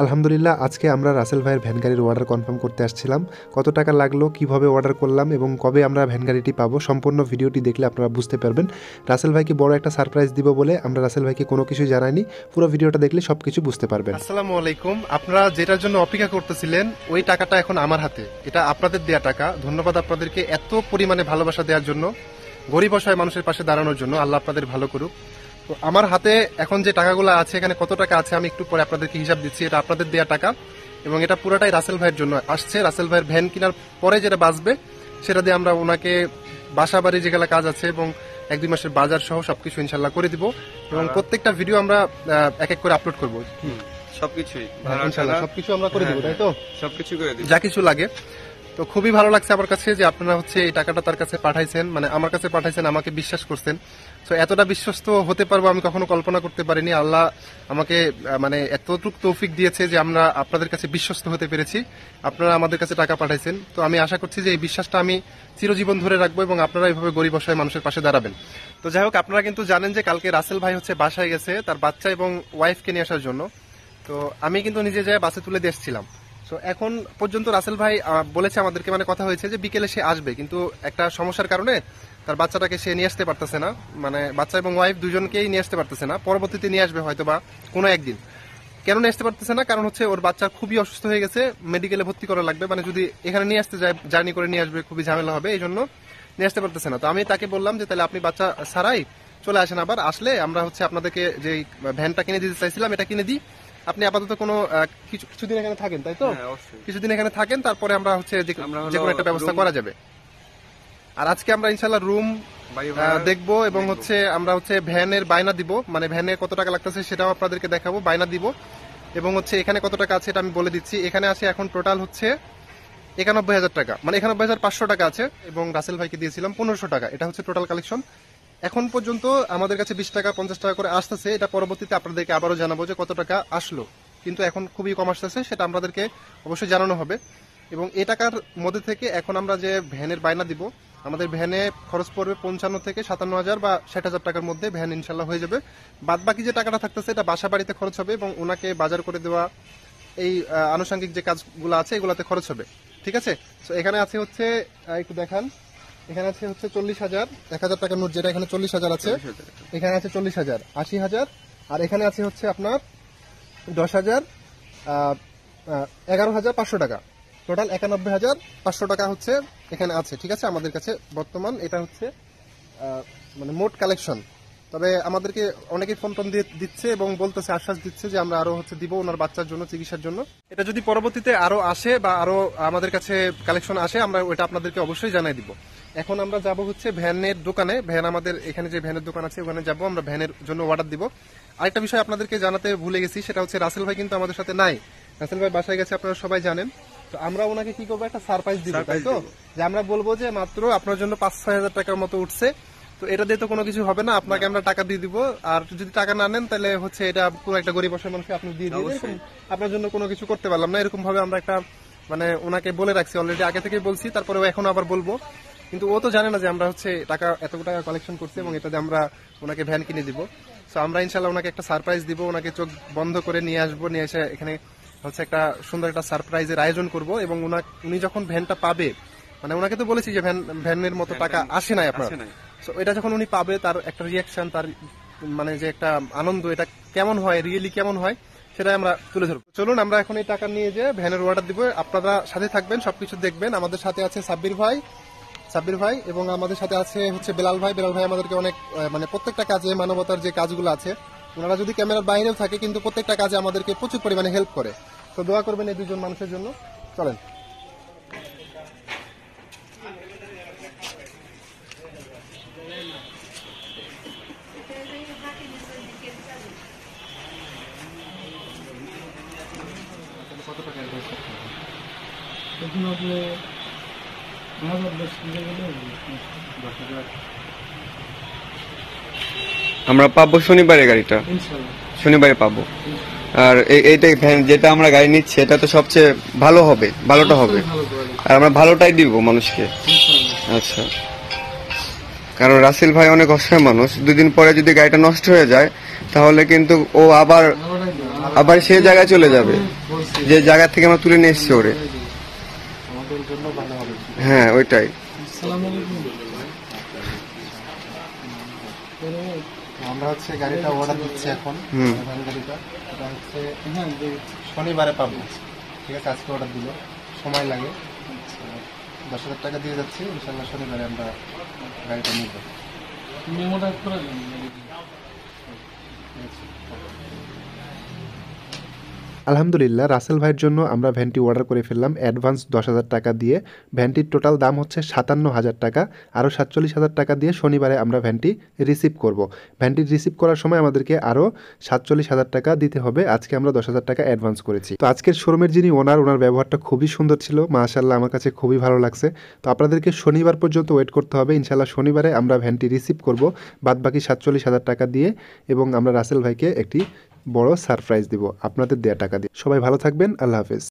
আলহামদুলিল্লাহ আজকে আমরা রাসেল ভাইয়ের ভ্যান গাড়ির অর্ডার কনফার্ম করতে আসছিলাম। কত টাকা লাগলো, কিভাবে অর্ডার করলাম এবং কবে আমরা ভ্যান গাড়িটি পাবো, সম্পূর্ণ ভিডিওটি দেখলে আপনারা বুঝতে পারবেন। রাসেল ভাইকে বড় একটা সারপ্রাইজ দিব বলে আমরা রাসেল ভাইকে কোনো কিছু জানাইনি। পুরো ভিডিওটা দেখলে সব কিছু বুঝতে পারবেন। আসসালামু আলাইকুম। আপনারা যেটার জন্য অপেক্ষা করতেছিলেন ওই টাকাটা এখন আমার হাতে। এটা আপনাদের দেয়া টাকা। ধন্যবাদ আপনাদেরকে এত পরিমাণে ভালোবাসা দেওয়ার জন্য, গরিব অসহায় মানুষের পাশে দাঁড়ানোর জন্য। আল্লাহ আপনাদের ভালো করুক। তো আমার হাতে এখন যে টাকাগুলো আছে, এখানে কত টাকা আছে আমি একটু পরে আপনাদেরকে হিসাব দিচ্ছি। এটা আপনাদের দেয়া টাকা এবং এটা পুরোটাই রাসেল ভাইয়ের জন্য আসছে। রাসেল ভাইয়ের ভ্যান কেনার পরে যেটা বাঁচবে সেটা দিয়ে আমরা ওনাকে বাসা বাড়ি যেগুলো কাজ আছে এবং 1-2 মাসের বাজার সহ সবকিছু ইনশাল্লাহ করে দিব এবং প্রত্যেকটা ভিডিও আমরা এক এক করে আপলোড করবো। সবকিছুই ইনশাল্লাহ সবকিছু আমরা করে দিব, তাই তো? সবকিছু করে দিব, যা কিছু লাগে। তো খুবই ভালো লাগছে আমার কাছে যে আপনারা এই টাকাটা তার কাছে পাঠাইছেন, মানে আমার কাছে পাঠাইছেন, আমাকে বিশ্বাস করছেন। তো এতটা বিশ্বস্ত হতে পারবো আমি কখনো কল্পনা করতে পারিনি। আল্লাহ আমাকে মানে এতটুকু তৌফিক দিয়েছে যে আমরা আপনাদের কাছে বিশ্বস্ত হতে পেরেছি। আপনারা আমাদের কাছে টাকা পাঠাইছেন। তো আমি আশা করছি যে এই বিশ্বাসটা আমি চিরজীবন ধরে রাখবো এবং আপনারা এইভাবে গরিব অসহায় মানুষের পাশে দাঁড়াবেন। তো যাই হোক, আপনারা কিন্তু জানেন যে কালকে রাসেল ভাই বাসায় গেছে তার বাচ্চা এবং ওয়াইফকে নিয়ে আসার জন্য। তো আমি কিন্তু নিজে যাই বাসে তুলে দিয়ে এসেছিলাম। তো এখন পর্যন্ত রাসেল ভাই বলেছে আমাদেরকে, মানে কথা হয়েছে যে বিকেলে সে আসবে, কিন্তু একটা সমস্যার কারণে তার বাচ্চাটাকে সে নিয়ে আসতে পারতেছে না। মানে বাচ্চা এবং ওয়াইফ দুজনকেই নিয়ে আসতে পারতেছে না। পরবর্তীতে নিয়ে আসবে হয়তো বা কোনো একদিন। কেন নিয়ে আসতে পারতেছে না? কারণ ওর বাচ্চা খুবই অসুস্থ হয়ে গেছে, মেডিকেলে ভর্তি করা লাগবে। মানে যদি এখানে নিয়ে আসতে যায়, জার্নি করে নিয়ে আসবে, খুবই ঝামেলা হবে, এই জন্য নিয়ে আসতে পারতেছে না। তো আমি তাকে বললাম যে তাহলে আপনি বাচ্চা ছাড়াই চলে আসেন, আবার আসলে আমরা আপনাদেরকে যে ভ্যানটা কিনে দিতে চাইছিলাম এটা কিনে দিই। আপনি আপাতত কোনো কিছুদিন এখানে থাকেন, তাই তো? কিছুদিন এখানে থাকেন, তারপরে আমরা যে কোনো একটা ব্যবস্থা করা যাবে। আর আজকে আমরা ইনশাল্লাহ রুম দেখবো এবং আমরা ভ্যানের বায়না দিব, মানে ভ্যানে কত টাকা লাগতেছে সেটাও আপনাদেরকে দেখাবো, বায়না দিব। এবং এখানে কত টাকা আছে এটা আমি বলে দিচ্ছি। এখানে আছে এখন টোটাল 91,000 টাকা, মানে 91,500 টাকা আছে এবং রাসেল ভাইকে দিয়েছিলাম 1500 টাকা। এটা টোটাল কালেকশন। এখন পর্যন্ত আমাদের কাছে 20 টাকা 50 টাকা করে আসতেছে। এটা পরবর্তীতে আপনাদেরকে আবারও জানাবো যে কত টাকা আসলো, কিন্তু এখন খুবই কম আসতেছে, সেটা আপনাদেরকে অবশ্যই জানানো হবে। এবং এই টাকার মধ্যে থেকে এখন আমরা যে ভ্যানের বায়না দিব, আমাদের ভ্যানে খরচ পড়বে 55 থেকে 57,000 বা 60,000 টাকার মধ্যে ভ্যান ইনশাল্লাহ হয়ে যাবে। বাদ বাকি যে টাকাটা থাকতেছে এটা বাসা বাড়িতে খরচ হবে এবং ওনাকে বাজার করে দেওয়া, এই আনুষঙ্গিক যে কাজগুলো আছে এগুলাতে খরচ হবে। ঠিক আছে? তো এখানে আছে একটু দেখান, এখানে আছে 40,000, 1,000 টাকার নোট, যেটা এখানে 40,000 আছে, এখানে আছে 40,000, 80,000, আর এখানে আছে আপনার 10,000, 11,500 টাকা। টোটাল 91,500 টাকা এখানে আছে। ঠিক আছে? আমাদের কাছে বর্তমান এটা মানে মোট কালেকশন। তবে আমাদেরকে অনেকেই ফোন দিচ্ছে এবং বলতেছে, আশ্বাস দিচ্ছে যে আমরা আরো দিব ওনার বাচ্চার জন্য, চিকিৎসার জন্য। এটা যদি পরবর্তীতে আরো আসে বা আরো আমাদের কাছে কালেকশন আসে, আমরা ওইটা আপনাদেরকে অবশ্যই জানাই দিব। এখন আমরা যাবো ভ্যানের দোকানে। ভ্যান আমাদের এখানে যে ভ্যানের দোকান আছে ওখানে যাবো, আমরা ভ্যানের জন্য অর্ডার দিব। আরেকটা বিষয় আপনাদেরকে জানাতে ভুলে গেছি, সেটা রাসেল ভাই কিন্তু আমাদের সাথে নাই। রাসেল ভাই বাসায় গেছে, আপনারা সবাই জানেন। তো আমরা ওনাকে কি করবো, একটা সারপ্রাইজ দিব, তাই তো? যে আমরা বলবো যে মাত্র আপনার জন্য 5-6 হাজার টাকার মতো উঠছে, তো এটা দিয়ে তো কোনো কিছু হবে না, আপনাকে আমরা টাকা দিয়ে দিব। আর যদি টাকা না নেন তাহলে এটা পুরো একটা গরিব অসহায় মানুষকে আপনি দিয়ে দিবেন, আপনার জন্য কোনো কিছু করতে পারলাম না, এরকম ভাবে আমরা একটা মানে ওনাকে বলে রাখছি অলরেডি, আগে থেকেই বলছি। তারপরে এখন আবার বলবো, কিন্তু ও তো জানে না যে আমরা টাকা এতটুকু টাকা কালেকশন করছি এবং এটা দিয়ে আমরা ওনাকে ভ্যান কিনে দিব। তো আমরা ইনশাল্লাহ ওনাকে একটা সারপ্রাইজ দিব, ওনাকে চোখ বন্ধ করে নিয়ে আসবো, নিয়ে এসে এখানে একটা সুন্দর একটা সারপ্রাইজের আয়োজন করব। এবং উনি যখন ভ্যানটা পাবে, মানে ওনাকে তো বলেছি যে ভ্যানের মতো টাকা আসে নাই আপনার, তো এটা যখন উনি পাবে তার একটা রিয়াকশন, তার মানে যে একটা আনন্দ, এটা কেমন হয়, রিয়েলি কেমন হয়, সেটাই আমরা তুলে ধরবো। চলুন আমরা এখন এই টাকা নিয়ে যে ভ্যানের অর্ডার দিব। আপনারা সাথে থাকবেন, সবকিছু দেখবেন। আমাদের সাথে আছে সাব্বির ভাই এবং আমাদের সাথে আছে বেলাল ভাই আমাদেরকে অনেক মানে প্রত্যেকটা কাজে, মানবতার যে কাজগুলো আছে, ওনারা যদি ক্যামেরার বাইরেও থাকে কিন্তু প্রত্যেকটা কাজে আমাদেরকে প্রচুর পরিমাণে হেল্প করে। তো দোয়া করবেন এই দুজন মানুষের জন্য। চলেন। আমরা পাবো শনিবারে, গাড়িটা শনিবারে পাবো। আর এইটাই যেটা আমরা গাড়ি নিচ্ছি এটা তো সবচেয়ে ভালো হবে, ভালোটা হবে, আর আমরা ভালোটাই দিব মানুষকে। আচ্ছা, কারণ রাসেল ভাই অনেক অসহায় মানুষ, 2 দিন পরে যদি গাড়িটা নষ্ট হয়ে যায় তাহলে কিন্তু ও আবার আবার সে জায়গায় চলে যাবে যে জায়গা থেকে আমরা তুলে নিয়ে এসছি ওরে। আমাদের জন্য ভালো হবে। হ্যাঁ ওইটাই। আমরা হচ্ছে গাড়িটা অর্ডার দিচ্ছি এখন, ভ্যান গাড়িটা। এটা হচ্ছে শনিবারে পাবো, ঠিক আছে? আজকে অর্ডার দিল, সময় লাগে। 10,000 টাকা দিয়ে যাচ্ছি, ইনশাল্লাহ শনিবারে আমরা গাড়িটা নিব। আলহামদুলিল্লাহ, রাসেল ভাইয়ের জন্য আমরা ভ্যানটি অর্ডার করে ফেললাম অ্যাডভান্স 10,000 টাকা দিয়ে। ভ্যানটির টোটাল দাম হচ্ছে 57,000 টাকা। আরও 47,000 টাকা দিয়ে শনিবারে আমরা ভ্যানটি রিসিভ করব। ভ্যানটি রিসিভ করার সময় আমাদেরকে আরও 47,000 টাকা দিতে হবে। আজকে আমরা 10,000 টাকা অ্যাডভান্স করেছি। তো আজকের শোরুমের যিনি ওনার ব্যবহারটা খুবই সুন্দর ছিল, মাশাআল্লাহ, আমার কাছে খুবই ভালো লাগছে। তো আপনাদেরকে শনিবার পর্যন্ত ওয়েট করতে হবে। ইনশাআল্লাহ শনিবারে আমরা ভ্যানটি রিসিভ করব বাদবাকি 47,000 টাকা দিয়ে, এবং আমরা রাসেল ভাইকে একটি বড় সারপ্রাইজ দিব আপনাদের দেয়া টাকা দিয়ে। সবাই ভালো থাকবেন, আল্লাহ হাফেজ।